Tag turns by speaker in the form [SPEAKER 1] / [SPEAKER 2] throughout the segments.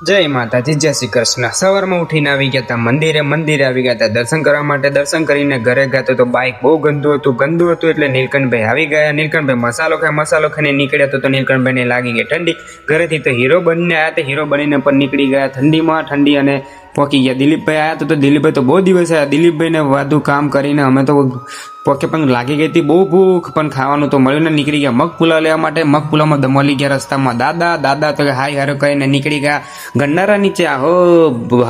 [SPEAKER 1] જય માતાજી, જય શ્રી કૃષ્ણ। સવારમાં ઉઠીને આવી ગયા હતા મંદિરે આવી ગયા હતા દર્શન કરવા માટે। દર્શન કરીને ઘરે ગયા તો બાઇક બહુ ગંદુ હતું એટલે નીલકંઠભાઈ આવી ગયા। નીલકંઠભાઈ મસાલો ખાઈને નીકળ્યા તો નીલકંઠભાઈને લાગી ગઈ ઠંડી। ઘરેથી તો હીરો બનીને આવ્યા, હીરો બનીને પણ નીકળી ગયા ઠંડી અને પોકી ગયા। દિલીપભાઈ આવ્યા તો દિલીપભાઈ તો બહુ દિવસ આવ્યા। દિલીપભાઈને વધુ કામ કરીને અમે તો પોકે પણ લાગી ગઈ હતી બહુ ભૂખ, પણ ખાવાનું તો મળ્યું ને નીકળી ગયા મગ પુલાવ લેવા માટે। મગ પુલાવમાં મળી ગયા રસ્તામાં દાદા તો હાય હારો કહીને નીકળી ગયા ગન્નારા નીચે। આહો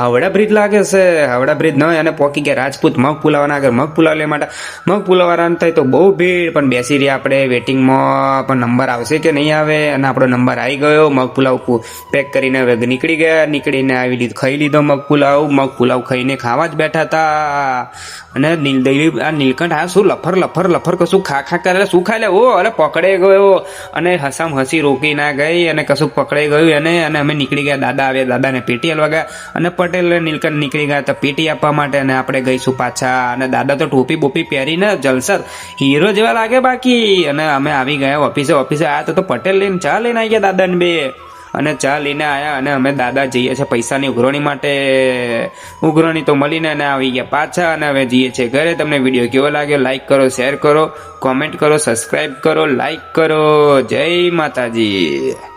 [SPEAKER 1] હાવડા બ્રિજ લાગે છે, હાવડા બ્રિજ ન હોય અને પોકી ગયા રાજપૂત મગ પુલાવના આગળ। મગ પુલાવ લેવા માટે મગ પુલાવ વાળા થાય તો બહુ ભીડ, પણ બેસી રહ્યા આપણે વેટિંગમાં, પણ નંબર આવશે કે નહીં આવે, અને આપણો નંબર આવી ગયો। મગ પુલાવ પેક કરીને નીકળી ગયા। નીકળીને આવી લીધું, ખાઈ લીધો મગ પુલાવ ખાઈને ખાવા જ બેઠા હતા। અને નીલકંઠ આ શું લફર કશું ખા કરે, શું ખાઈ લે? ઓ અરે પકડાઈ ગયો, અને હસામ હસી રોકી ના ગઈ અને કશું પકડાઈ ગયું અને અમે નીકળી ગયા। દાદા આવ્યા, દાદાને પેટી આપવા ગયા, અને પટેલ નીલકંઠ નીકળી ગયા તો પેટી આપવા માટે, અને આપણે ગઈશું પાછા। અને દાદા તો ટોપી બોપી પહેરીને જલસર હીરો જેવા લાગે બાકી। અને અમે આવી ગયા ઓફિસે આવ્યા તો પટેલ લઈને ચા લઈને આવી ગયા દાદાને બે, અને ચા લઈને આવ્યા। અને અમે દાદા જઈએ છીએ પૈસાની ઉઘરાણી માટે। ઉઘરાણી તો મળીને અને આવી ગયા પાછા, અને હવે જઈએ છીએ ઘરે। તમને વિડીયો કેવો લાગ્યો લાઈક કરો, શેર કરો, કોમેન્ટ કરો, સબસ્ક્રાઈબ કરો, લાઈક કરો। જય માતાજી।